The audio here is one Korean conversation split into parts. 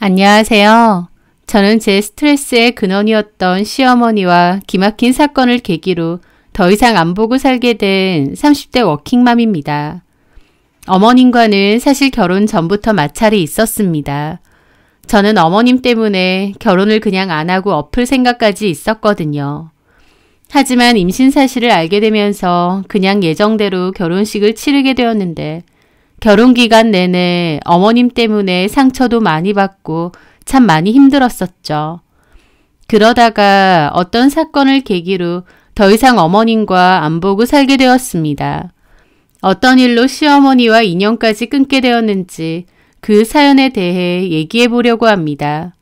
안녕하세요. 저는 제 스트레스의 근원이었던 시어머니와 기막힌 사건을 계기로 더 이상 안 보고 살게 된 30대 워킹맘입니다. 어머님과는 사실 결혼 전부터 마찰이 있었습니다. 저는 어머님 때문에 결혼을 그냥 안 하고 엎을 생각까지 있었거든요. 하지만 임신 사실을 알게 되면서 그냥 예정대로 결혼식을 치르게 되었는데 결혼 기간 내내 어머님 때문에 상처도 많이 받고 참 많이 힘들었었죠. 그러다가 어떤 사건을 계기로 더 이상 어머님과 안 보고 살게 되었습니다. 어떤 일로 시어머니와 인연까지 끊게 되었는지 그 사연에 대해 얘기해 보려고 합니다.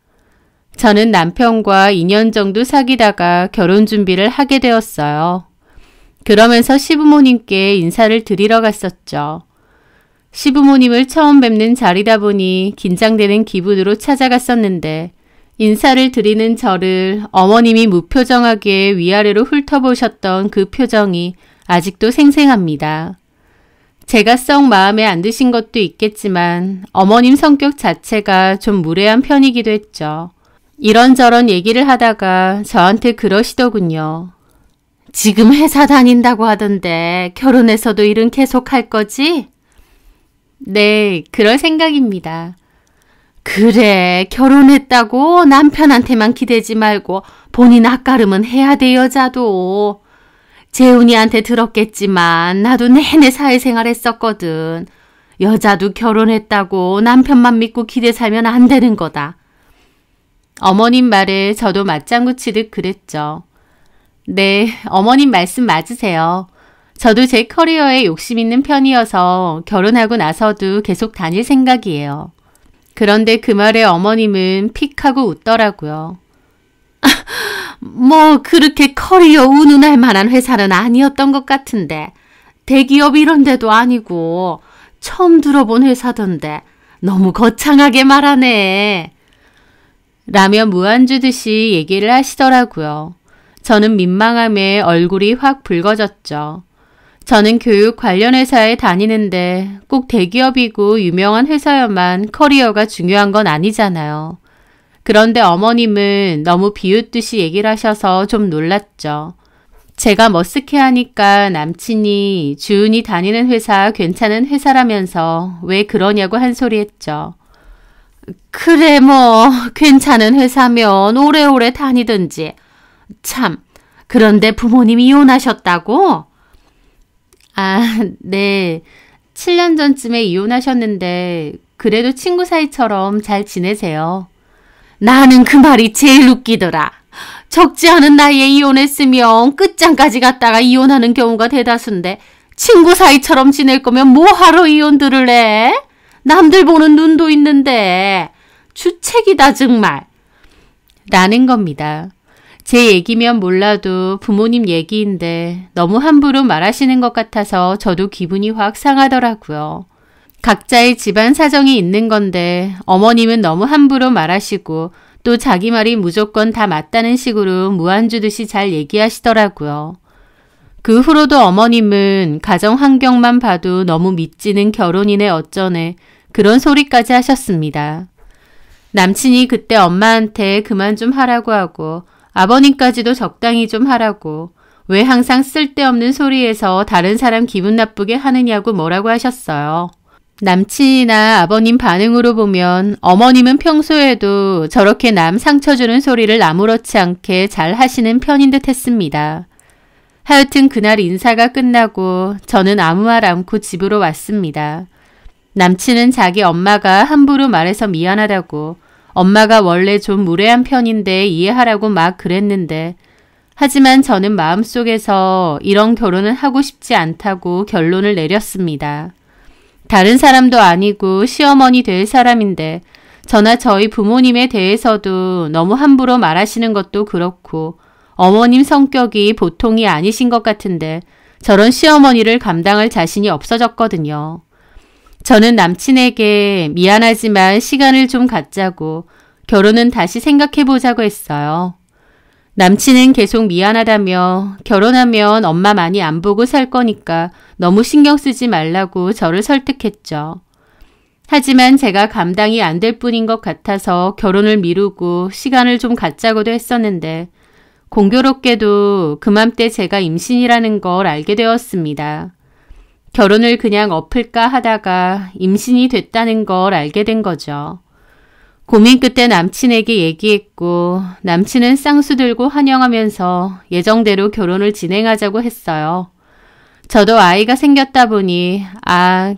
저는 남편과 2년 정도 사귀다가 결혼 준비를 하게 되었어요. 그러면서 시부모님께 인사를 드리러 갔었죠. 시부모님을 처음 뵙는 자리다 보니 긴장되는 기분으로 찾아갔었는데 인사를 드리는 저를 어머님이 무표정하게 위아래로 훑어보셨던 그 표정이 아직도 생생합니다. 제가 썩 마음에 안 드신 것도 있겠지만 어머님 성격 자체가 좀 무례한 편이기도 했죠. 이런저런 얘기를 하다가 저한테 그러시더군요. 지금 회사 다닌다고 하던데 결혼해서도 일은 계속 할 거지? 네, 그럴 생각입니다. 그래, 결혼했다고 남편한테만 기대지 말고 본인 앞가름은 해야 돼, 여자도. 재훈이한테 들었겠지만 나도 내내 사회생활 했었거든. 여자도 결혼했다고 남편만 믿고 기대 살면 안 되는 거다. 어머님 말에 저도 맞장구 치듯 그랬죠. 네, 어머님 말씀 맞으세요. 저도 제 커리어에 욕심 있는 편이어서 결혼하고 나서도 계속 다닐 생각이에요. 그런데 그 말에 어머님은 픽 하고 웃더라고요. 뭐 그렇게 커리어 운운할 만한 회사는 아니었던 것 같은데 대기업 이런 데도 아니고 처음 들어본 회사던데 너무 거창하게 말하네. 라며 무안주듯이 얘기를 하시더라고요. 저는 민망함에 얼굴이 확 붉어졌죠. 저는 교육 관련 회사에 다니는데 꼭 대기업이고 유명한 회사여만 커리어가 중요한 건 아니잖아요. 그런데 어머님은 너무 비웃듯이 얘기를 하셔서 좀 놀랐죠. 제가 머쓱해하니까 남친이 주은이 다니는 회사 괜찮은 회사라면서 왜 그러냐고 한 소리 했죠. 그래 뭐 괜찮은 회사면 오래오래 다니든지. 참, 그런데 부모님이 이혼하셨다고? 아, 네. 7년 전쯤에 이혼하셨는데 그래도 친구 사이처럼 잘 지내세요. 나는 그 말이 제일 웃기더라. 적지 않은 나이에 이혼했으면 끝장까지 갔다가 이혼하는 경우가 대다수인데 친구 사이처럼 지낼 거면 뭐하러 이혼들을 해? 남들 보는 눈도 있는데 주책이다 정말. 라는 겁니다. 제 얘기면 몰라도 부모님 얘기인데 너무 함부로 말하시는 것 같아서 저도 기분이 확 상하더라고요. 각자의 집안 사정이 있는 건데 어머님은 너무 함부로 말하시고 또 자기 말이 무조건 다 맞다는 식으로 무안주듯이 잘 얘기하시더라고요. 그 후로도 어머님은 가정 환경만 봐도 너무 믿지는 결혼이네 어쩌네 그런 소리까지 하셨습니다. 남친이 그때 엄마한테 그만 좀 하라고 하고 아버님까지도 적당히 좀 하라고 왜 항상 쓸데없는 소리에서 다른 사람 기분 나쁘게 하느냐고 뭐라고 하셨어요. 남친이나 아버님 반응으로 보면 어머님은 평소에도 저렇게 남 상처 주는 소리를 아무렇지 않게 잘 하시는 편인 듯 했습니다. 하여튼 그날 인사가 끝나고 저는 아무 말 않고 집으로 왔습니다. 남친은 자기 엄마가 함부로 말해서 미안하다고 엄마가 원래 좀 무례한 편인데 이해하라고 막 그랬는데 하지만 저는 마음속에서 이런 결혼은 하고 싶지 않다고 결론을 내렸습니다. 다른 사람도 아니고 시어머니 될 사람인데 저나 저희 부모님에 대해서도 너무 함부로 말하시는 것도 그렇고 어머님 성격이 보통이 아니신 것 같은데 저런 시어머니를 감당할 자신이 없어졌거든요. 저는 남친에게 미안하지만 시간을 좀 갖자고 결혼은 다시 생각해보자고 했어요. 남친은 계속 미안하다며 결혼하면 엄마 많이 안 보고 살 거니까 너무 신경 쓰지 말라고 저를 설득했죠. 하지만 제가 감당이 안 될 뿐인 것 같아서 결혼을 미루고 시간을 좀 갖자고도 했었는데 공교롭게도 그맘때 제가 임신이라는 걸 알게 되었습니다. 결혼을 그냥 엎을까 하다가 임신이 됐다는 걸 알게 된 거죠. 고민 끝에 남친에게 얘기했고 남친은 쌍수 들고 환영하면서 예정대로 결혼을 진행하자고 했어요. 저도 아이가 생겼다 보니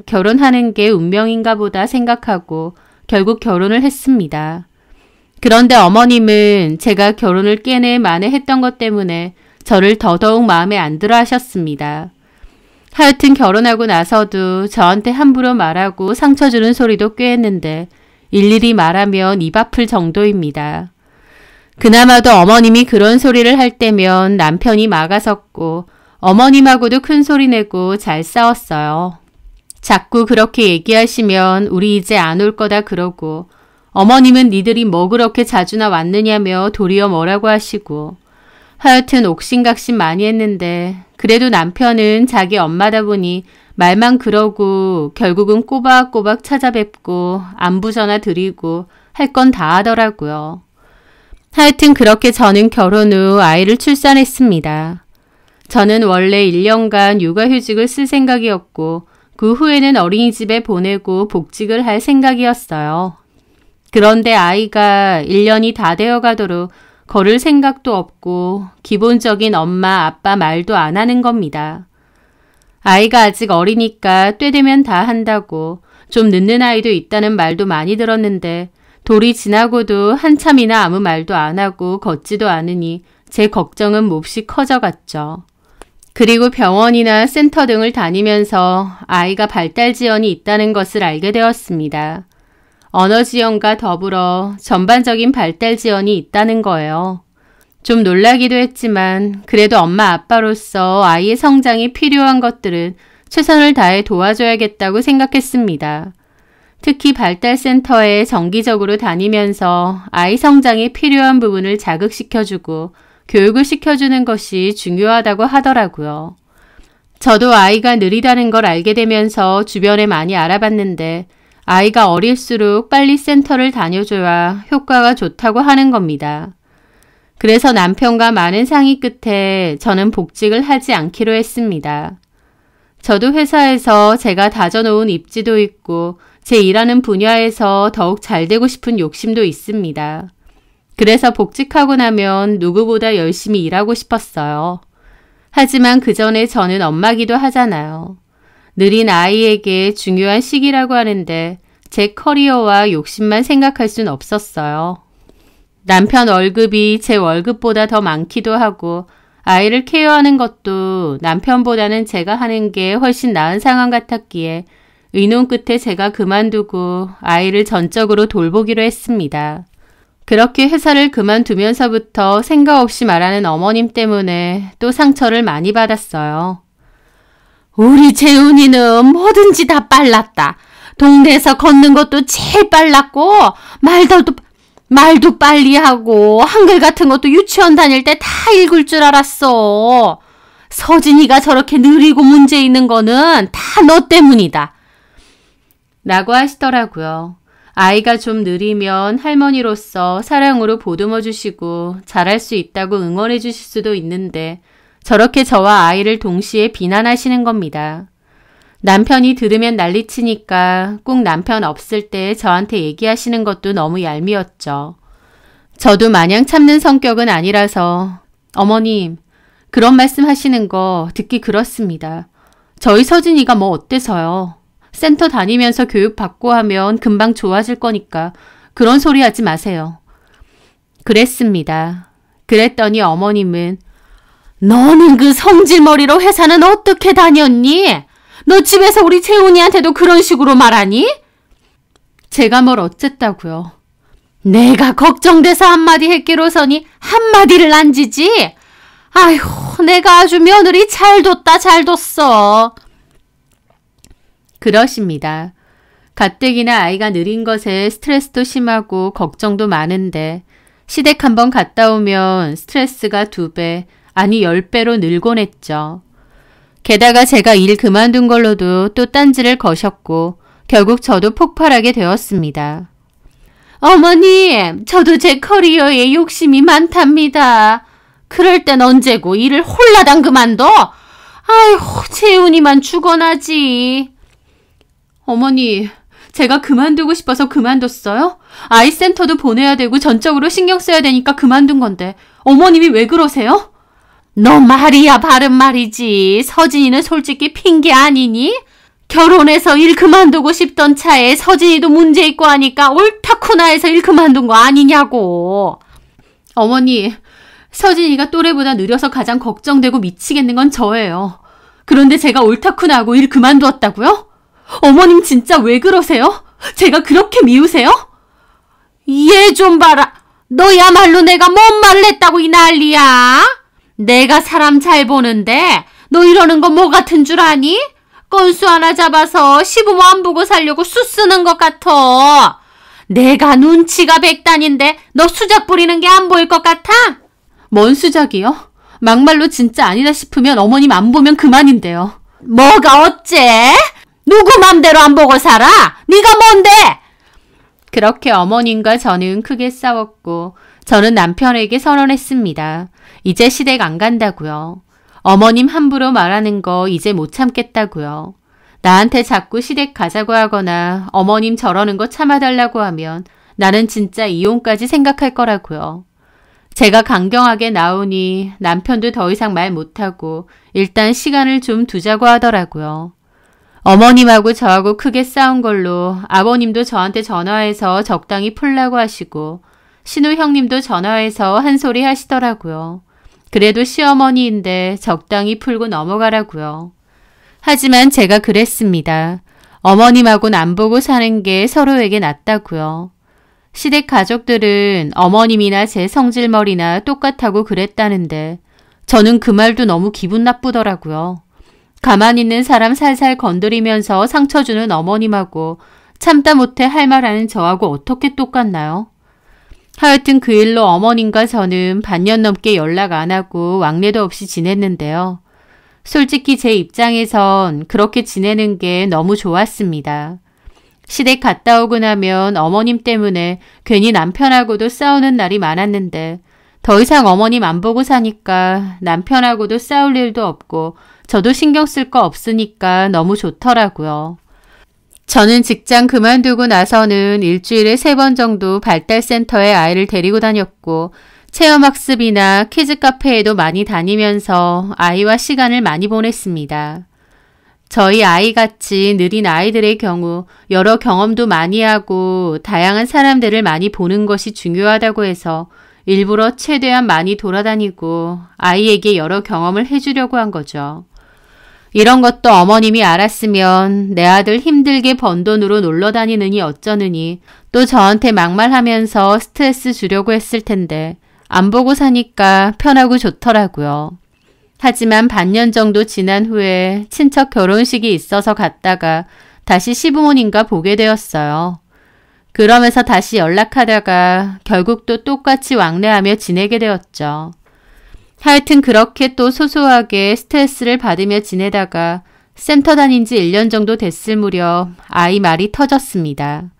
결혼하는 게 운명인가 보다 생각하고 결국 결혼을 했습니다. 그런데 어머님은 제가 결혼을 깨내 만회했던 것 때문에 저를 더더욱 마음에 안 들어 하셨습니다. 하여튼 결혼하고 나서도 저한테 함부로 말하고 상처 주는 소리도 꽤 했는데 일일이 말하면 입 아플 정도입니다. 그나마도 어머님이 그런 소리를 할 때면 남편이 막아섰고 어머님하고도 큰 소리 내고 잘 싸웠어요. 자꾸 그렇게 얘기하시면 우리 이제 안 올 거다 그러고 어머님은 니들이 뭐 그렇게 자주나 왔느냐며 도리어 뭐라고 하시고 하여튼 옥신각신 많이 했는데 그래도 남편은 자기 엄마다 보니 말만 그러고 결국은 꼬박꼬박 찾아뵙고 안부 전화 드리고 할 건 다 하더라고요. 하여튼 그렇게 저는 결혼 후 아이를 출산했습니다. 저는 원래 1년간 육아휴직을 쓸 생각이었고 그 후에는 어린이집에 보내고 복직을 할 생각이었어요. 그런데 아이가 1년이 다 되어가도록 걸을 생각도 없고 기본적인 엄마, 아빠 말도 안 하는 겁니다. 아이가 아직 어리니까 때 되면 다 한다고 좀 늦는 아이도 있다는 말도 많이 들었는데 돌이 지나고도 한참이나 아무 말도 안 하고 걷지도 않으니 제 걱정은 몹시 커져갔죠. 그리고 병원이나 센터 등을 다니면서 아이가 발달 지연이 있다는 것을 알게 되었습니다. 언어 지연과 더불어 전반적인 발달 지연이 있다는 거예요. 좀 놀라기도 했지만 그래도 엄마 아빠로서 아이의 성장이 필요한 것들은 최선을 다해 도와줘야겠다고 생각했습니다. 특히 발달센터에 정기적으로 다니면서 아이 성장에 필요한 부분을 자극시켜주고 교육을 시켜주는 것이 중요하다고 하더라고요. 저도 아이가 느리다는 걸 알게 되면서 주변에 많이 알아봤는데 아이가 어릴수록 빨리 센터를 다녀줘야 효과가 좋다고 하는 겁니다. 그래서 남편과 많은 상의 끝에 저는 복직을 하지 않기로 했습니다. 저도 회사에서 제가 다져놓은 입지도 있고 제 일하는 분야에서 더욱 잘 되고 싶은 욕심도 있습니다. 그래서 복직하고 나면 누구보다 열심히 일하고 싶었어요. 하지만 그 전에 저는 엄마기도 하잖아요. 느린 아이에게 중요한 시기라고 하는데 제 커리어와 욕심만 생각할 순 없었어요. 남편 월급이 제 월급보다 더 많기도 하고 아이를 케어하는 것도 남편보다는 제가 하는 게 훨씬 나은 상황 같았기에 의논 끝에 제가 그만두고 아이를 전적으로 돌보기로 했습니다. 그렇게 회사를 그만두면서부터 생각 없이 말하는 어머님 때문에 또 상처를 많이 받았어요. 우리 재훈이는 뭐든지 다 빨랐다. 동네에서 걷는 것도 제일 빨랐고 말도 빨리 하고 한글 같은 것도 유치원 다닐 때 다 읽을 줄 알았어. 서진이가 저렇게 느리고 문제 있는 거는 다 너 때문이다. 라고 하시더라고요. 아이가 좀 느리면 할머니로서 사랑으로 보듬어 주시고 잘할 수 있다고 응원해 주실 수도 있는데 저렇게 저와 아이를 동시에 비난하시는 겁니다. 남편이 들으면 난리치니까 꼭 남편 없을 때 저한테 얘기하시는 것도 너무 얄미웠죠. 저도 마냥 참는 성격은 아니라서 어머님, 그런 말씀 하시는 거 듣기 그렇습니다. 저희 서진이가 뭐 어때서요. 센터 다니면서 교육받고 하면 금방 좋아질 거니까 그런 소리 하지 마세요. 그랬습니다. 그랬더니 어머님은 너는 그 성질머리로 회사는 어떻게 다녔니? 너 집에서 우리 재훈이한테도 그런 식으로 말하니? 제가 뭘 어쨌다고요. 내가 걱정돼서 한마디 했기로서니 한마디를 안 지지? 아휴, 내가 아주 며느리 잘 뒀다 잘 뒀어. 그러십니다. 가뜩이나 아이가 느린 것에 스트레스도 심하고 걱정도 많은데 시댁 한번 갔다 오면 스트레스가 2배, 아니 10배로 늘곤 했죠. 게다가 제가 일 그만둔 걸로도 또 딴지를 거셨고 결국 저도 폭발하게 되었습니다. 어머님, 저도 제 커리어에 욕심이 많답니다. 그럴 땐 언제고 일을 홀라당 그만둬? 아이고, 재훈이만 죽어나지. 어머니, 제가 그만두고 싶어서 그만뒀어요? 아이센터도 보내야 되고 전적으로 신경 써야 되니까 그만둔 건데 어머님이 왜 그러세요? 너 말이야 바른 말이지. 서진이는 솔직히 핑계 아니니? 결혼해서 일 그만두고 싶던 차에 서진이도 문제 있고 하니까 옳다쿠나 해서 일 그만둔 거 아니냐고. 어머니, 서진이가 또래보다 느려서 가장 걱정되고 미치겠는 건 저예요. 그런데 제가 옳다쿠나 하고 일 그만두었다고요? 어머님 진짜 왜 그러세요? 제가 그렇게 미우세요? 얘 좀 봐라. 너야말로 내가 뭔 말을 했다고 이 난리야? 내가 사람 잘 보는데 너 이러는 거 뭐 같은 줄 아니? 건수 하나 잡아서 시부모 안 보고 살려고 수 쓰는 것 같아. 내가 눈치가 백단인데 너 수작 부리는 게 안 보일 것 같아? 뭔 수작이요? 막말로 진짜 아니다 싶으면 어머님 안 보면 그만인데요. 뭐가 어째? 누구 맘대로 안 보고 살아? 네가 뭔데? 그렇게 어머님과 저는 크게 싸웠고 저는 남편에게 선언했습니다. 이제 시댁 안 간다고요. 어머님 함부로 말하는 거 이제 못 참겠다고요. 나한테 자꾸 시댁 가자고 하거나 어머님 저러는 거 참아달라고 하면 나는 진짜 이혼까지 생각할 거라고요. 제가 강경하게 나오니 남편도 더 이상 말 못하고 일단 시간을 좀 두자고 하더라고요. 어머님하고 저하고 크게 싸운 걸로 아버님도 저한테 전화해서 적당히 풀라고 하시고 신우 형님도 전화해서 한 소리 하시더라고요. 그래도 시어머니인데 적당히 풀고 넘어가라고요. 하지만 제가 그랬습니다. 어머님하고는 안 보고 사는 게 서로에게 낫다고요. 시댁 가족들은 어머님이나 제 성질머리나 똑같다고 그랬다는데 저는 그 말도 너무 기분 나쁘더라고요. 가만히 있는 사람 살살 건드리면서 상처 주는 어머님하고 참다 못해 할 말하는 저하고 어떻게 똑같나요? 하여튼 그 일로 어머님과 저는 반년 넘게 연락 안 하고 왕래도 없이 지냈는데요. 솔직히 제 입장에선 그렇게 지내는 게 너무 좋았습니다. 시댁 갔다 오고 나면 어머님 때문에 괜히 남편하고도 싸우는 날이 많았는데 더 이상 어머님 안 보고 사니까 남편하고도 싸울 일도 없고 저도 신경 쓸 거 없으니까 너무 좋더라고요. 저는 직장 그만두고 나서는 일주일에 3번 정도 발달센터에 아이를 데리고 다녔고 체험학습이나 키즈카페에도 많이 다니면서 아이와 시간을 많이 보냈습니다. 저희 아이같이 느린 아이들의 경우 여러 경험도 많이 하고 다양한 사람들을 많이 보는 것이 중요하다고 해서 일부러 최대한 많이 돌아다니고 아이에게 여러 경험을 해주려고 한 거죠. 이런 것도 어머님이 알았으면 내 아들 힘들게 번 돈으로 놀러 다니느니 어쩌느니 또 저한테 막말하면서 스트레스 주려고 했을 텐데 안 보고 사니까 편하고 좋더라고요. 하지만 반년 정도 지난 후에 친척 결혼식이 있어서 갔다가 다시 시부모님과 보게 되었어요. 그러면서 다시 연락하다가 결국 또 똑같이 왕래하며 지내게 되었죠. 하여튼 그렇게 또 소소하게 스트레스를 받으며 지내다가 센터 다닌 지 1년 정도 됐을 무렵 아이 말이 터졌습니다.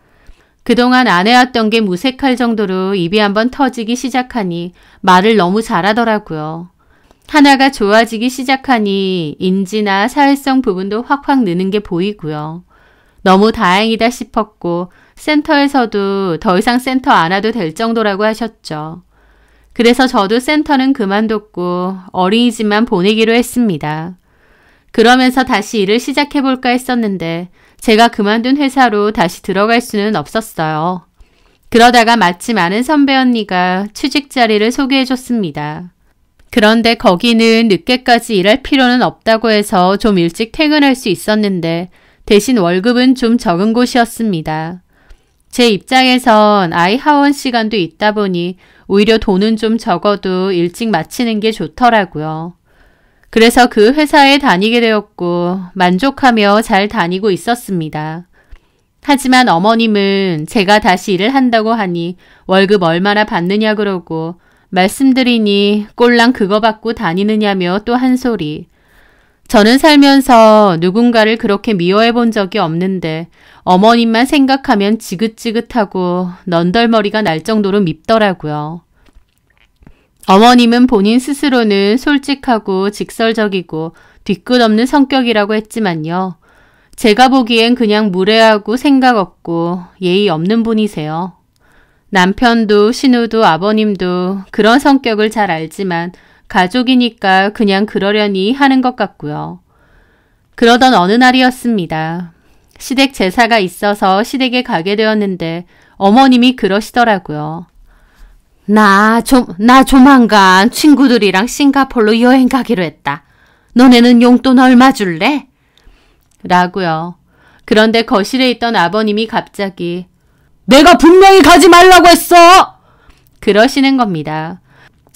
그동안 안 해왔던 게 무색할 정도로 입이 한번 터지기 시작하니 말을 너무 잘하더라고요. 하나가 좋아지기 시작하니 인지나 사회성 부분도 확확 느는 게 보이고요. 너무 다행이다 싶었고 센터에서도 더 이상 센터 안 와도 될 정도라고 하셨죠. 그래서 저도 센터는 그만뒀고 어린이집만 보내기로 했습니다. 그러면서 다시 일을 시작해볼까 했었는데 제가 그만둔 회사로 다시 들어갈 수는 없었어요. 그러다가 마침 아는 선배 언니가 취직 자리를 소개해줬습니다. 그런데 거기는 늦게까지 일할 필요는 없다고 해서 좀 일찍 퇴근할 수 있었는데 대신 월급은 좀 적은 곳이었습니다. 제 입장에선 아이 하원 시간도 있다 보니 오히려 돈은 좀 적어도 일찍 마치는 게 좋더라고요. 그래서 그 회사에 다니게 되었고 만족하며 잘 다니고 있었습니다. 하지만 어머님은 제가 다시 일을 한다고 하니 월급 얼마나 받느냐 그러고 말씀드리니 꼴랑 그거 받고 다니느냐며 또 한 소리. 저는 살면서 누군가를 그렇게 미워해 본 적이 없는데 어머님만 생각하면 지긋지긋하고 넌덜머리가 날 정도로 밉더라고요. 어머님은 본인 스스로는 솔직하고 직설적이고 뒤끝 없는 성격이라고 했지만요. 제가 보기엔 그냥 무례하고 생각 없고 예의 없는 분이세요. 남편도 신우도 아버님도 그런 성격을 잘 알지만 가족이니까 그냥 그러려니 하는 것 같고요. 그러던 어느 날이었습니다. 시댁 제사가 있어서 시댁에 가게 되었는데 어머님이 그러시더라고요. 나 조만간 친구들이랑 싱가포르로 여행 가기로 했다. 너네는 용돈 얼마 줄래? 라고요. 그런데 거실에 있던 아버님이 갑자기 내가 분명히 가지 말라고 했어! 그러시는 겁니다.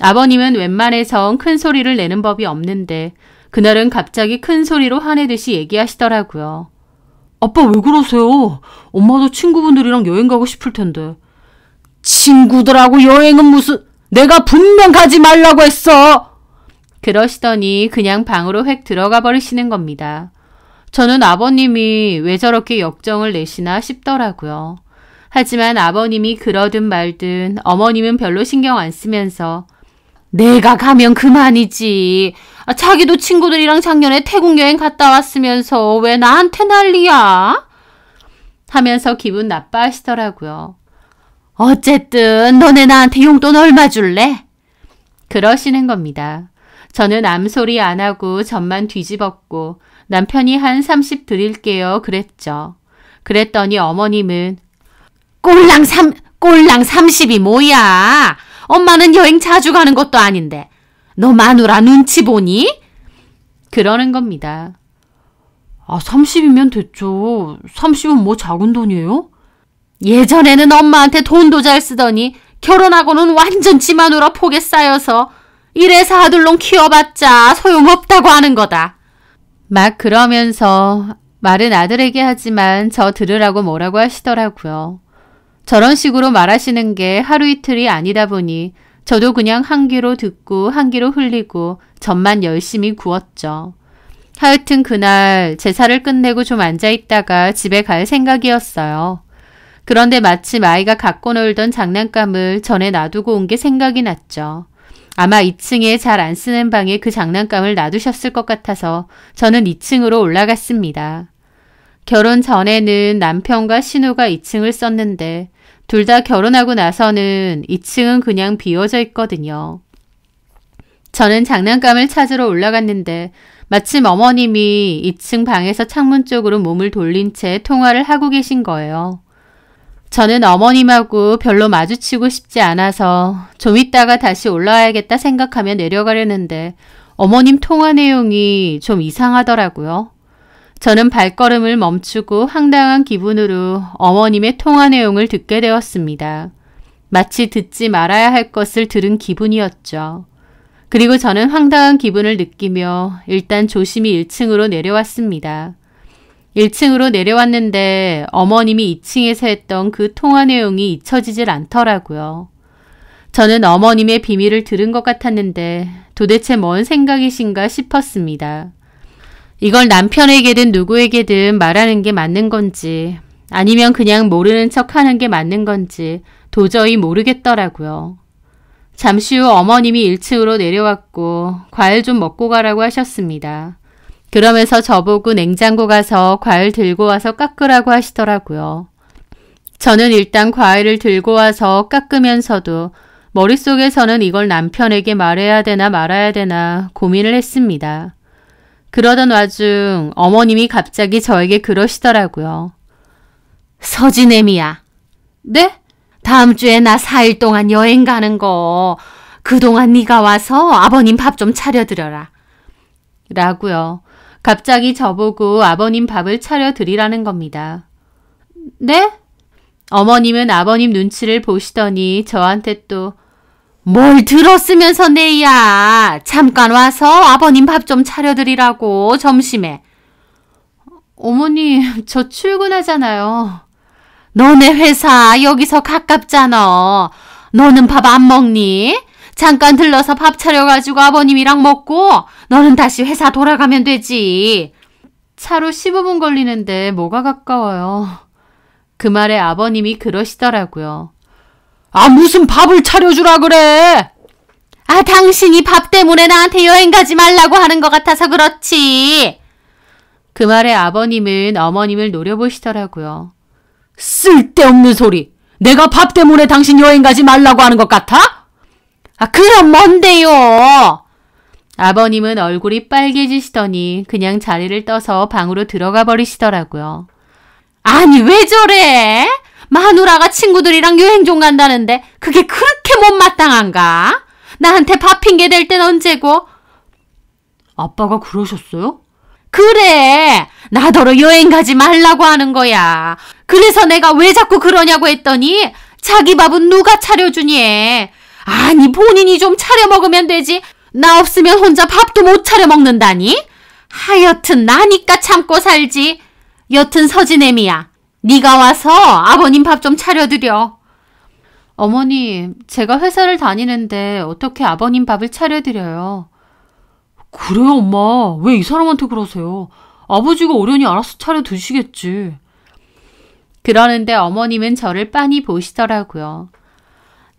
아버님은 웬만해선 큰 소리를 내는 법이 없는데 그날은 갑자기 큰 소리로 화내듯이 얘기하시더라고요. 아빠 왜 그러세요? 엄마도 친구분들이랑 여행 가고 싶을 텐데. 친구들하고 여행은 무슨... 내가 분명 가지 말라고 했어! 그러시더니 그냥 방으로 획 들어가 버리시는 겁니다. 저는 아버님이 왜 저렇게 역정을 내시나 싶더라고요. 하지만 아버님이 그러든 말든 어머님은 별로 신경 안 쓰면서 내가 가면 그만이지. 자기도 친구들이랑 작년에 태국 여행 갔다 왔으면서 왜 나한테 난리야? 하면서 기분 나빠하시더라고요. 어쨌든 너네 나한테 용돈 얼마 줄래? 그러시는 겁니다. 저는 암소리 안 하고 젖만 뒤집었고 남편이 한 30 드릴게요 그랬죠. 그랬더니 어머님은 꼴랑 30이 뭐야? 엄마는 여행 자주 가는 것도 아닌데 너 마누라 눈치 보니? 그러는 겁니다. 30이면 됐죠. 30은 뭐 작은 돈이에요? 예전에는 엄마한테 돈도 잘 쓰더니 결혼하고는 완전 지 마누라 폭에 쌓여서 이래서 아들놈 키워봤자 소용없다고 하는 거다. 막 그러면서 말은 아들에게 하지만 저 들으라고 뭐라고 하시더라고요. 저런 식으로 말하시는 게 하루 이틀이 아니다 보니 저도 그냥 한 귀로 듣고 한 귀로 흘리고 젖만 열심히 구웠죠. 하여튼 그날 제사를 끝내고 좀 앉아있다가 집에 갈 생각이었어요. 그런데 마침 아이가 갖고 놀던 장난감을 전에 놔두고 온 게 생각이 났죠. 아마 2층에 잘 안 쓰는 방에 그 장난감을 놔두셨을 것 같아서 저는 2층으로 올라갔습니다. 결혼 전에는 남편과 신우가 2층을 썼는데 둘 다 결혼하고 나서는 2층은 그냥 비워져 있거든요. 저는 장난감을 찾으러 올라갔는데 마침 어머님이 2층 방에서 창문 쪽으로 몸을 돌린 채 통화를 하고 계신 거예요. 저는 어머님하고 별로 마주치고 싶지 않아서 좀 이따가 다시 올라와야겠다 생각하며 내려가려는데 어머님 통화 내용이 좀 이상하더라고요. 저는 발걸음을 멈추고 황당한 기분으로 어머님의 통화 내용을 듣게 되었습니다. 마치 듣지 말아야 할 것을 들은 기분이었죠. 그리고 저는 황당한 기분을 느끼며 일단 조심히 1층으로 내려왔습니다. 1층으로 내려왔는데 어머님이 2층에서 했던 그 통화 내용이 잊혀지질 않더라고요. 저는 어머님의 비밀을 들은 것 같았는데 도대체 뭔 생각이신가 싶었습니다. 이걸 남편에게든 누구에게든 말하는 게 맞는 건지 아니면 그냥 모르는 척 하는 게 맞는 건지 도저히 모르겠더라고요. 잠시 후 어머님이 1층으로 내려왔고 과일 좀 먹고 가라고 하셨습니다. 그러면서 저보고 냉장고 가서 과일 들고 와서 깎으라고 하시더라고요. 저는 일단 과일을 들고 와서 깎으면서도 머릿속에서는 이걸 남편에게 말해야 되나 말아야 되나 고민을 했습니다. 그러던 와중 어머님이 갑자기 저에게 그러시더라고요. 서진애미야. 네? 다음 주에 나 4일 동안 여행 가는 거 그동안 네가 와서 아버님 밥 좀 차려드려라. 라고요. 갑자기 저보고 아버님 밥을 차려드리라는 겁니다. 네? 어머님은 아버님 눈치를 보시더니 저한테 또 뭘 들었으면서 내야 잠깐 와서 아버님 밥 좀 차려드리라고 점심에. 어머니 저 출근하잖아요. 너네 회사 여기서 가깝잖아. 너는 밥 안 먹니? 잠깐 들러서 밥 차려가지고 아버님이랑 먹고 너는 다시 회사 돌아가면 되지. 차로 15분 걸리는데 뭐가 가까워요. 그 말에 아버님이 그러시더라고요. 아, 무슨 밥을 차려주라 그래. 아, 당신이 밥 때문에 나한테 여행 가지 말라고 하는 것 같아서 그렇지. 그 말에 아버님은 어머님을 노려보시더라고요. 쓸데없는 소리. 내가 밥 때문에 당신 여행 가지 말라고 하는 것 같아? 아, 그럼 뭔데요? 아버님은 얼굴이 빨개지시더니 그냥 자리를 떠서 방으로 들어가 버리시더라고요. 아니, 왜 저래? 마누라가 친구들이랑 여행 좀 간다는데 그게 그렇게 못마땅한가? 나한테 밥 핑계 댈 땐 언제고? 아빠가 그러셨어요? 그래, 나더러 여행 가지 말라고 하는 거야. 그래서 내가 왜 자꾸 그러냐고 했더니 자기 밥은 누가 차려주니? 아니, 본인이 좀 차려 먹으면 되지. 나 없으면 혼자 밥도 못 차려 먹는다니? 하여튼 나니까 참고 살지. 여튼 서진애미야, 네가 와서 아버님 밥 좀 차려드려. 어머님, 제가 회사를 다니는데 어떻게 아버님 밥을 차려드려요? 그래요, 엄마. 왜 이 사람한테 그러세요? 아버지가 어련히 알아서 차려드시겠지. 그러는데 어머님은 저를 빤히 보시더라고요.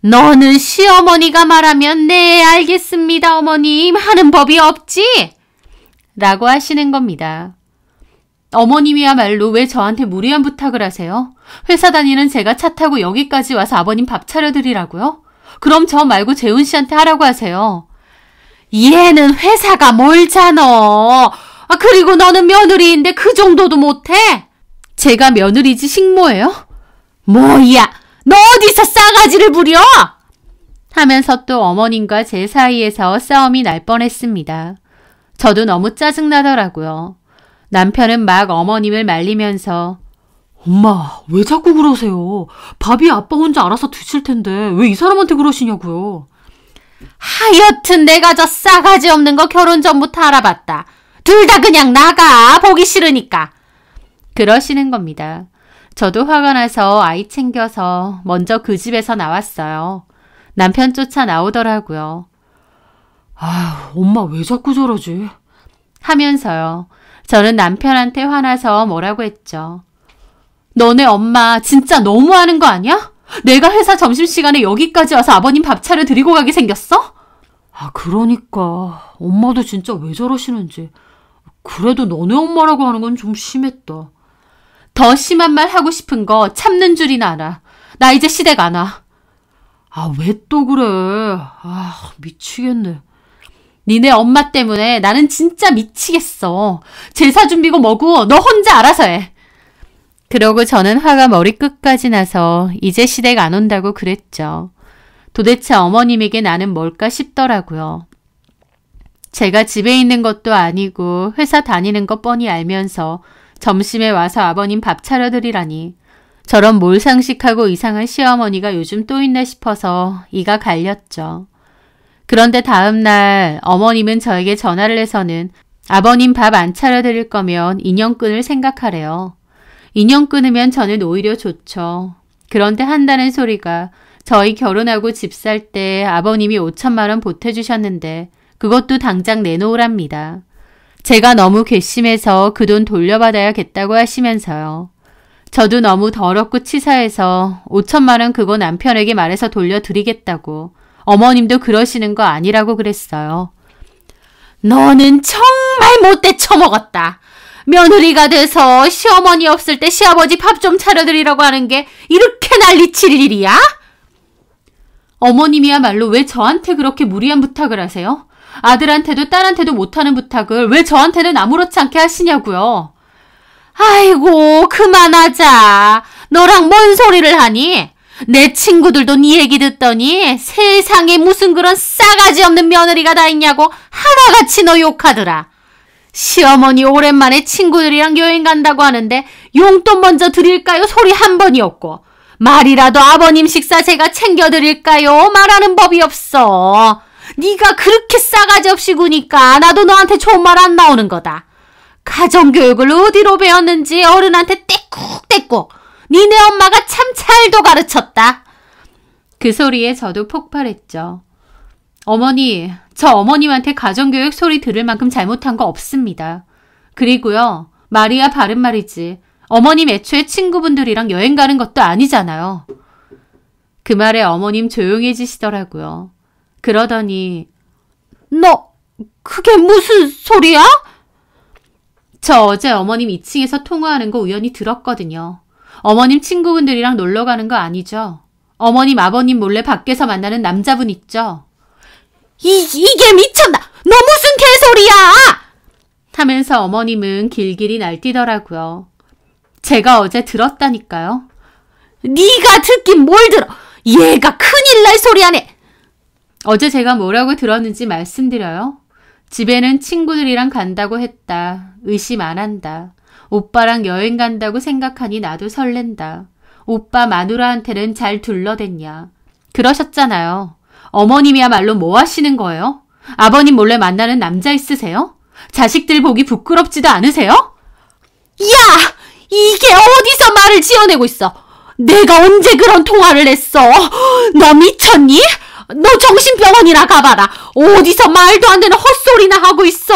너는 시어머니가 말하면 네, 알겠습니다, 어머님 하는 법이 없지? 라고 하시는 겁니다. 어머님이야말로 왜 저한테 무리한 부탁을 하세요? 회사 다니는 제가 차 타고 여기까지 와서 아버님 밥 차려드리라고요? 그럼 저 말고 재훈 씨한테 하라고 하세요. 얘는 회사가 멀잖아. 아, 그리고 너는 며느리인데 그 정도도 못해? 제가 며느리지 식모예요? 뭐야, 너 어디서 싸가지를 부려? 하면서 또 어머님과 제 사이에서 싸움이 날 뻔했습니다. 저도 너무 짜증나더라고요. 남편은 막 어머님을 말리면서 엄마, 왜 자꾸 그러세요? 밥이 아빠 혼자 알아서 드실 텐데 왜 이 사람한테 그러시냐고요. 하여튼 내가 저 싸가지 없는 거 결혼 전부터 알아봤다. 둘 다 그냥 나가, 보기 싫으니까. 그러시는 겁니다. 저도 화가 나서 아이 챙겨서 먼저 그 집에서 나왔어요. 남편 쫓아 나오더라고요. 아휴, 엄마 왜 자꾸 저러지? 하면서요. 저는 남편한테 화나서 뭐라고 했죠. 너네 엄마 진짜 너무하는 거 아니야? 내가 회사 점심시간에 여기까지 와서 아버님 밥 차려 드리고 가게 생겼어? 아, 그러니까 엄마도 진짜 왜 저러시는지. 그래도 너네 엄마라고 하는 건 좀 심했다. 더 심한 말 하고 싶은 거 참는 줄이나 알아. 나 이제 시댁 안 와. 아, 왜 또 그래. 아, 미치겠네. 니네 엄마 때문에 나는 진짜 미치겠어. 제사 준비고 뭐고 너 혼자 알아서 해. 그러고 저는 화가 머리끝까지 나서 이제 시댁 안 온다고 그랬죠. 도대체 어머님에게 나는 뭘까 싶더라고요. 제가 집에 있는 것도 아니고 회사 다니는 것 뻔히 알면서 점심에 와서 아버님 밥 차려드리라니. 저런 몰상식하고 이상한 시어머니가 요즘 또 있나 싶어서 이가 갈렸죠. 그런데 다음 날 어머님은 저에게 전화를 해서는 아버님 밥 안 차려드릴 거면 인연 끊을 생각하래요. 인연 끊으면 저는 오히려 좋죠. 그런데 한다는 소리가 저희 결혼하고 집 살 때 아버님이 5천만 원 보태주셨는데 그것도 당장 내놓으랍니다. 제가 너무 괘씸해서 그 돈 돌려받아야겠다고 하시면서요. 저도 너무 더럽고 치사해서 5천만 원 그거 남편에게 말해서 돌려드리겠다고. 어머님도 그러시는 거 아니라고 그랬어요. 너는 정말 못돼 처먹었다. 며느리가 돼서 시어머니 없을 때 시아버지 밥 좀 차려드리라고 하는 게 이렇게 난리칠 일이야? 어머님이야말로 왜 저한테 그렇게 무리한 부탁을 하세요? 아들한테도 딸한테도 못하는 부탁을 왜 저한테는 아무렇지 않게 하시냐고요. 아이고, 그만하자. 너랑 뭔 소리를 하니? 내 친구들도 네 얘기 듣더니 세상에 무슨 그런 싸가지 없는 며느리가 다 있냐고 하나같이 너 욕하더라. 시어머니 오랜만에 친구들이랑 여행 간다고 하는데 용돈 먼저 드릴까요? 소리 한 번이 없고 말이라도 아버님 식사 제가 챙겨드릴까요? 말하는 법이 없어. 네가 그렇게 싸가지 없이 구니까 나도 너한테 좋은 말 안 나오는 거다. 가정교육을 어디로 배웠는지 어른한테 떼꾹떼꾹. 니네 엄마가 참 잘도 가르쳤다. 그 소리에 저도 폭발했죠. 어머니, 저 어머님한테 가정교육 소리 들을 만큼 잘못한 거 없습니다. 그리고요, 말이야 바른 말이지. 어머님 애초에 친구분들이랑 여행 가는 것도 아니잖아요. 그 말에 어머님 조용해지시더라고요. 그러더니 너 그게 무슨 소리야? 저 어제 어머님 2층에서 통화하는 거 우연히 들었거든요. 어머님 친구분들이랑 놀러 가는 거 아니죠? 어머님 아버님 몰래 밖에서 만나는 남자분 있죠? 이게 미쳤나? 너 무슨 개소리야! 하면서 어머님은 길길이 날뛰더라고요. 제가 어제 들었다니까요. 네가 듣긴 뭘 들어? 얘가 큰일 날 소리 하네. 어제 제가 뭐라고 들었는지 말씀드려요. 집에는 친구들이랑 간다고 했다. 의심 안 한다. 오빠랑 여행 간다고 생각하니 나도 설렌다. 오빠 마누라한테는 잘 둘러댔냐. 그러셨잖아요. 어머님이야말로 뭐 하시는 거예요? 아버님 몰래 만나는 남자 있으세요? 자식들 보기 부끄럽지도 않으세요? 야! 이게 어디서 말을 지어내고 있어? 내가 언제 그런 통화를 했어? 너 미쳤니? 너 정신병원이나 가봐라. 어디서 말도 안 되는 헛소리나 하고 있어.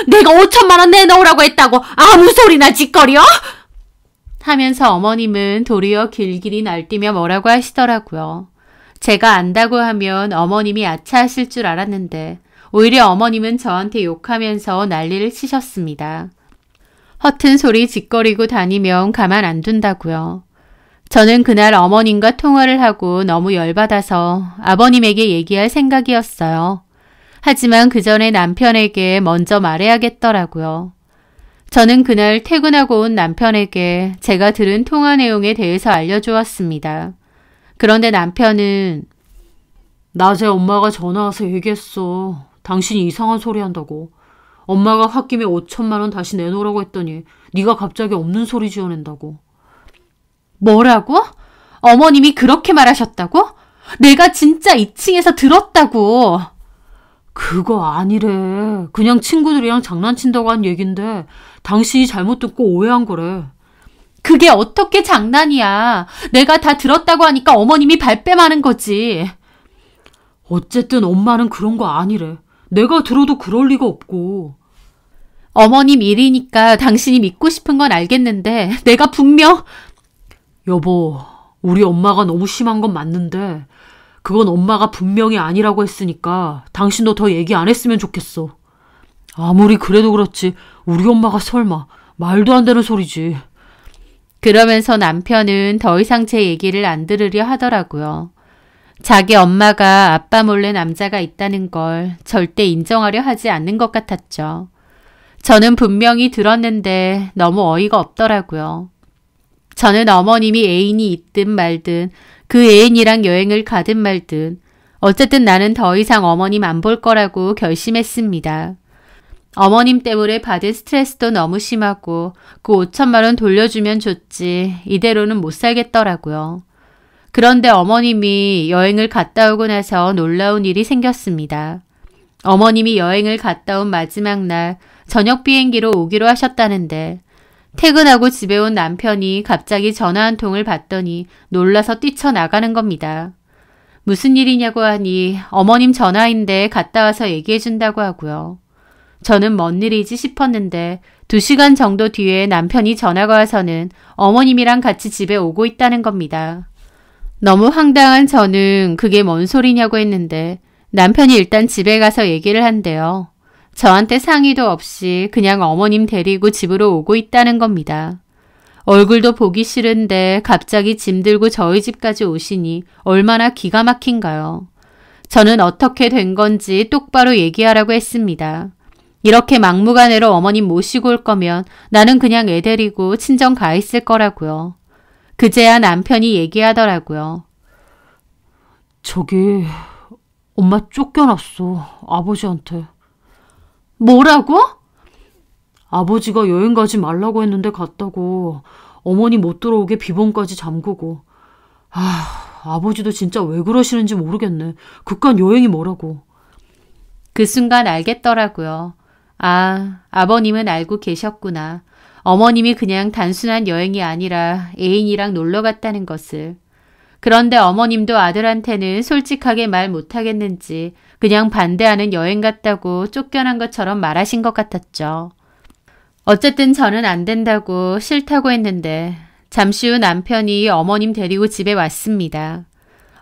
내가 5천만 원 내놓으라고 했다고 아무 소리나 짓거려? 하면서 어머님은 도리어 길길이 날뛰며 뭐라고 하시더라고요. 제가 안다고 하면 어머님이 아차하실 줄 알았는데 오히려 어머님은 저한테 욕하면서 난리를 치셨습니다. 허튼 소리 짓거리고 다니면 가만 안 둔다고요. 저는 그날 어머님과 통화를 하고 너무 열받아서 아버님에게 얘기할 생각이었어요. 하지만 그 전에 남편에게 먼저 말해야겠더라고요. 저는 그날 퇴근하고 온 남편에게 제가 들은 통화 내용에 대해서 알려주었습니다. 그런데 남편은 낮에 엄마가 전화와서 얘기했어. 당신이 이상한 소리 한다고. 엄마가 홧김에 5천만 원 다시 내놓으라고 했더니 네가 갑자기 없는 소리 지어낸다고. 뭐라고? 어머님이 그렇게 말하셨다고? 내가 진짜 2층에서 들었다고. 그거 아니래. 그냥 친구들이랑 장난친다고 한 얘긴데 당신이 잘못 듣고 오해한 거래. 그게 어떻게 장난이야. 내가 다 들었다고 하니까 어머님이 발뺌하는 거지. 어쨌든 엄마는 그런 거 아니래. 내가 들어도 그럴 리가 없고. 어머님 일이니까 당신이 믿고 싶은 건 알겠는데 내가 분명... 여보, 우리 엄마가 너무 심한 건 맞는데 그건 엄마가 분명히 아니라고 했으니까 당신도 더 얘기 안 했으면 좋겠어. 아무리 그래도 그렇지 우리 엄마가 설마 말도 안 되는 소리지. 그러면서 남편은 더 이상 제 얘기를 안 들으려 하더라고요. 자기 엄마가 아빠 몰래 남자가 있다는 걸 절대 인정하려 하지 않는 것 같았죠. 저는 분명히 들었는데 너무 어이가 없더라고요. 저는 어머님이 애인이 있든 말든 그 애인이랑 여행을 가든 말든 어쨌든 나는 더 이상 어머님 안 볼 거라고 결심했습니다. 어머님 때문에 받은 스트레스도 너무 심하고 그 5천만 원 돌려주면 좋지 이대로는 못 살겠더라고요. 그런데 어머님이 여행을 갔다 오고 나서 놀라운 일이 생겼습니다. 어머님이 여행을 갔다 온 마지막 날 저녁 비행기로 오기로 하셨다는데 퇴근하고 집에 온 남편이 갑자기 전화 한 통을 받더니 놀라서 뛰쳐나가는 겁니다. 무슨 일이냐고 하니 어머님 전화인데 갔다 와서 얘기해준다고 하고요. 저는 뭔 일이지 싶었는데 2시간 정도 뒤에 남편이 전화가 와서는 어머님이랑 같이 집에 오고 있다는 겁니다. 너무 황당한 저는 그게 뭔 소리냐고 했는데 남편이 일단 집에 가서 얘기를 한대요. 저한테 상의도 없이 그냥 어머님 데리고 집으로 오고 있다는 겁니다. 얼굴도 보기 싫은데 갑자기 짐 들고 저희 집까지 오시니 얼마나 기가 막힌가요. 저는 어떻게 된 건지 똑바로 얘기하라고 했습니다. 이렇게 막무가내로 어머님 모시고 올 거면 나는 그냥 애 데리고 친정 가 있을 거라고요. 그제야 남편이 얘기하더라고요. 저기 엄마 쫓겨났어. 아버지한테. 뭐라고? 아버지가 여행 가지 말라고 했는데 갔다고. 어머니 못 들어오게 비번까지 잠그고. 아버지도 진짜 왜 그러시는지 모르겠네. 그깟 여행이 뭐라고. 그 순간 알겠더라고요. 아버님은 알고 계셨구나. 어머님이 그냥 단순한 여행이 아니라 애인이랑 놀러 갔다는 것을. 그런데 어머님도 아들한테는 솔직하게 말 못하겠는지 그냥 반대하는 여행 같다고 쫓겨난 것처럼 말하신 것 같았죠. 어쨌든 저는 안 된다고 싫다고 했는데 잠시 후 남편이 어머님 데리고 집에 왔습니다.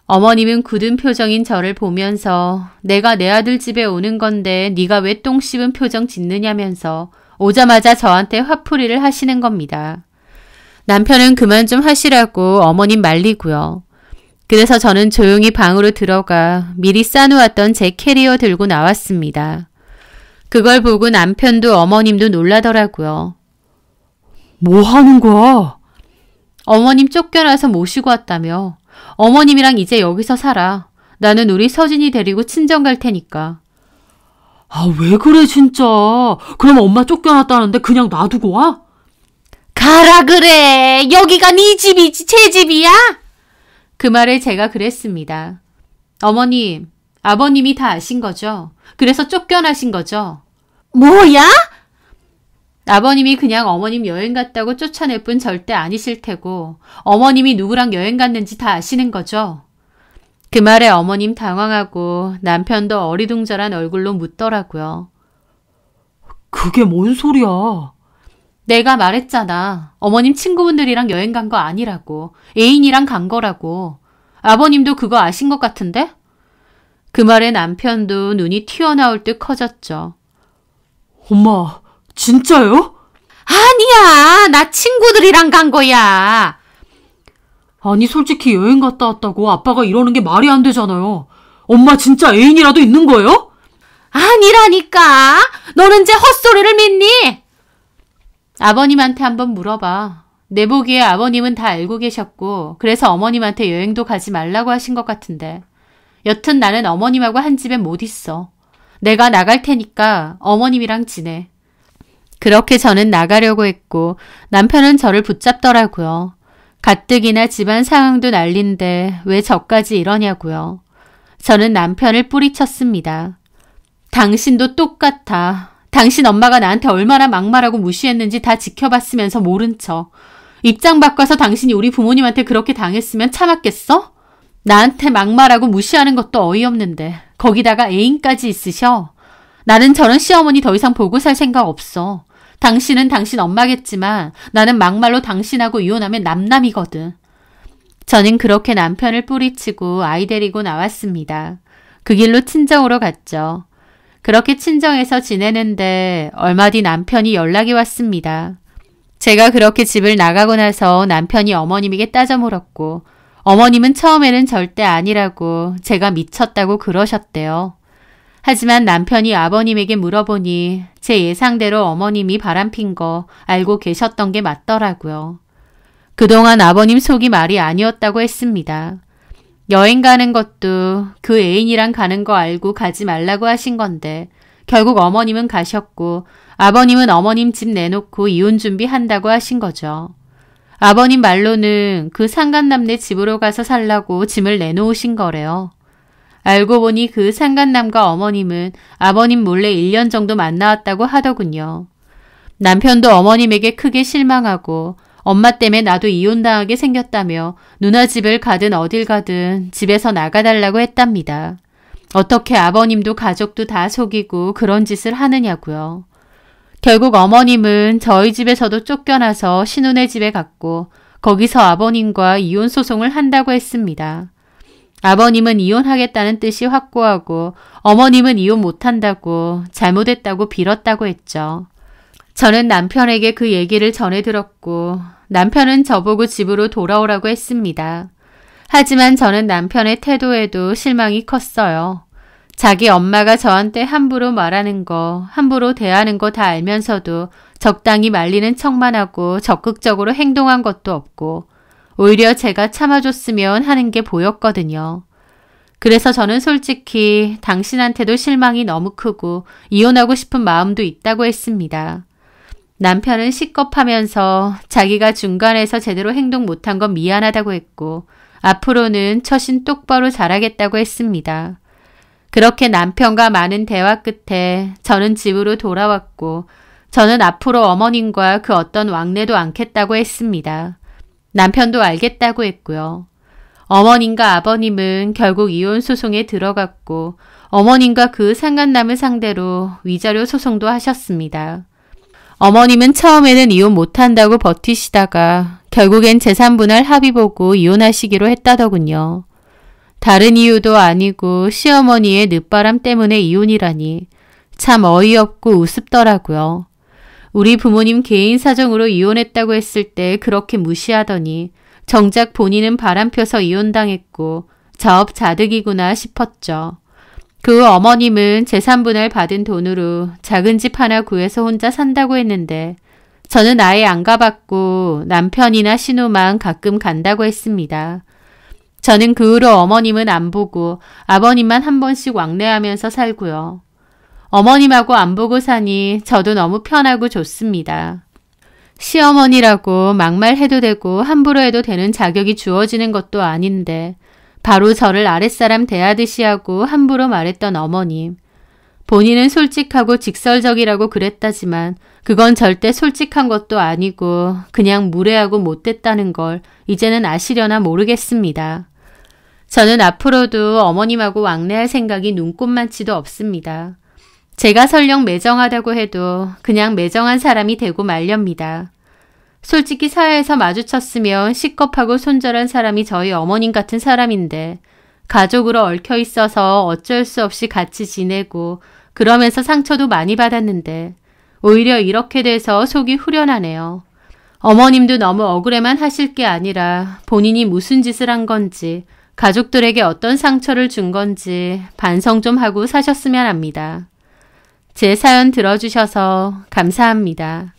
어머님은 굳은 표정인 저를 보면서 내가 내 아들 집에 오는 건데 네가 왜 똥 씹은 표정 짓느냐면서 오자마자 저한테 화풀이를 하시는 겁니다. 남편은 그만 좀 하시라고 어머님 말리고요. 그래서 저는 조용히 방으로 들어가 미리 싸놓았던 제 캐리어 들고 나왔습니다. 그걸 보고 남편도 어머님도 놀라더라고요. 뭐 하는 거야? 어머님 쫓겨나서 모시고 왔다며. 어머님이랑 이제 여기서 살아. 나는 우리 서진이 데리고 친정 갈 테니까. 아, 왜 그래 진짜. 그럼 엄마 쫓겨났다는데 그냥 놔두고 와? 가라 그래. 여기가 네 집이지 제 집이야? 그 말에 제가 그랬습니다. 어머님, 아버님이 다 아신 거죠? 그래서 쫓겨나신 거죠? 뭐야? 아버님이 그냥 어머님 여행 갔다고 쫓아낼 뿐 절대 아니실 테고 어머님이 누구랑 여행 갔는지 다 아시는 거죠? 그 말에 어머님 당황하고 남편도 어리둥절한 얼굴로 묻더라고요. 그게 뭔 소리야? 내가 말했잖아. 어머님 친구분들이랑 여행 간 거 아니라고. 애인이랑 간 거라고. 아버님도 그거 아신 것 같은데? 그 말에 남편도 눈이 튀어나올 듯 커졌죠. 엄마, 진짜요? 아니야. 나 친구들이랑 간 거야. 아니 솔직히 여행 갔다 왔다고 아빠가 이러는 게 말이 안 되잖아요. 엄마 진짜 애인이라도 있는 거예요? 아니라니까. 너는 제 헛소리를 믿니? 아버님한테 한번 물어봐. 내 보기에 아버님은 다 알고 계셨고 그래서 어머님한테 여행도 가지 말라고 하신 것 같은데. 여튼 나는 어머님하고 한 집에 못 있어. 내가 나갈 테니까 어머님이랑 지내. 그렇게 저는 나가려고 했고 남편은 저를 붙잡더라고요. 가뜩이나 집안 상황도 난린데 왜 저까지 이러냐고요. 저는 남편을 뿌리쳤습니다. 당신도 똑같아. 당신 엄마가 나한테 얼마나 막말하고 무시했는지 다 지켜봤으면서 모른 척. 입장 바꿔서 당신이 우리 부모님한테 그렇게 당했으면 참았겠어? 나한테 막말하고 무시하는 것도 어이없는데 거기다가 애인까지 있으셔. 나는 저런 시어머니 더 이상 보고 살 생각 없어. 당신은 당신 엄마겠지만 나는 막말로 당신하고 이혼하면 남남이거든. 저는 그렇게 남편을 뿌리치고 아이 데리고 나왔습니다. 그 길로 친정으로 갔죠. 그렇게 친정에서 지내는데 얼마 뒤 남편이 연락이 왔습니다. 제가 그렇게 집을 나가고 나서 남편이 어머님에게 따져 물었고 어머님은 처음에는 절대 아니라고 제가 미쳤다고 그러셨대요. 하지만 남편이 아버님에게 물어보니 제 예상대로 어머님이 바람핀 거 알고 계셨던 게 맞더라고요. 그동안 아버님 속이 말이 아니었다고 했습니다. 여행 가는 것도 그 애인이랑 가는 거 알고 가지 말라고 하신 건데 결국 어머님은 가셨고 아버님은 어머님 집 내놓고 이혼 준비한다고 하신 거죠. 아버님 말로는 그 상간남네 집으로 가서 살라고 짐을 내놓으신 거래요. 알고 보니 그 상간남과 어머님은 아버님 몰래 1년 정도 만나왔다고 하더군요. 남편도 어머님에게 크게 실망하고 엄마 때문에 나도 이혼당하게 생겼다며 누나 집을 가든 어딜 가든 집에서 나가달라고 했답니다. 어떻게 아버님도 가족도 다 속이고 그런 짓을 하느냐고요. 결국 어머님은 저희 집에서도 쫓겨나서 신혼의 집에 갔고 거기서 아버님과 이혼 소송을 한다고 했습니다. 아버님은 이혼하겠다는 뜻이 확고하고 어머님은 이혼 못한다고 잘못했다고 빌었다고 했죠. 저는 남편에게 그 얘기를 전해 들었고 남편은 저보고 집으로 돌아오라고 했습니다. 하지만 저는 남편의 태도에도 실망이 컸어요. 자기 엄마가 저한테 함부로 말하는 거, 함부로 대하는 거 다 알면서도 적당히 말리는 척만 하고 적극적으로 행동한 것도 없고 오히려 제가 참아줬으면 하는 게 보였거든요. 그래서 저는 솔직히 당신한테도 실망이 너무 크고 이혼하고 싶은 마음도 있다고 했습니다. 남편은 식겁하면서 자기가 중간에서 제대로 행동 못한 건 미안하다고 했고 앞으로는 처신 똑바로 잘하겠다고 했습니다. 그렇게 남편과 많은 대화 끝에 저는 집으로 돌아왔고 저는 앞으로 어머님과 그 어떤 왕래도 않겠다고 했습니다. 남편도 알겠다고 했고요. 어머님과 아버님은 결국 이혼 소송에 들어갔고 어머님과 그 상간남을 상대로 위자료 소송도 하셨습니다. 어머님은 처음에는 이혼 못한다고 버티시다가 결국엔 재산분할 합의 보고 이혼하시기로 했다더군요. 다른 이유도 아니고 시어머니의 늦바람 때문에 이혼이라니 참 어이없고 우습더라고요. 우리 부모님 개인 사정으로 이혼했다고 했을 때 그렇게 무시하더니 정작 본인은 바람펴서 이혼당했고 자업자득이구나 싶었죠. 그 어머님은 재산분할 받은 돈으로 작은 집 하나 구해서 혼자 산다고 했는데 저는 아예 안 가봤고 남편이나 신우만 가끔 간다고 했습니다. 저는 그 후로 어머님은 안 보고 아버님만 한 번씩 왕래하면서 살고요. 어머님하고 안 보고 사니 저도 너무 편하고 좋습니다. 시어머니라고 막말해도 되고 함부로 해도 되는 자격이 주어지는 것도 아닌데 바로 저를 아랫사람 대하듯이 하고 함부로 말했던 어머님. 본인은 솔직하고 직설적이라고 그랬다지만 그건 절대 솔직한 것도 아니고 그냥 무례하고 못됐다는 걸 이제는 아시려나 모르겠습니다. 저는 앞으로도 어머님하고 왕래할 생각이 눈꼽만치도 없습니다. 제가 설령 매정하다고 해도 그냥 매정한 사람이 되고 말렵니다. 솔직히 사회에서 마주쳤으면 시겁하고 손절한 사람이 저희 어머님 같은 사람인데 가족으로 얽혀 있어서 어쩔 수 없이 같이 지내고 그러면서 상처도 많이 받았는데 오히려 이렇게 돼서 속이 후련하네요. 어머님도 너무 억울해만 하실 게 아니라 본인이 무슨 짓을 한 건지 가족들에게 어떤 상처를 준 건지 반성 좀 하고 사셨으면 합니다. 제 사연 들어주셔서 감사합니다.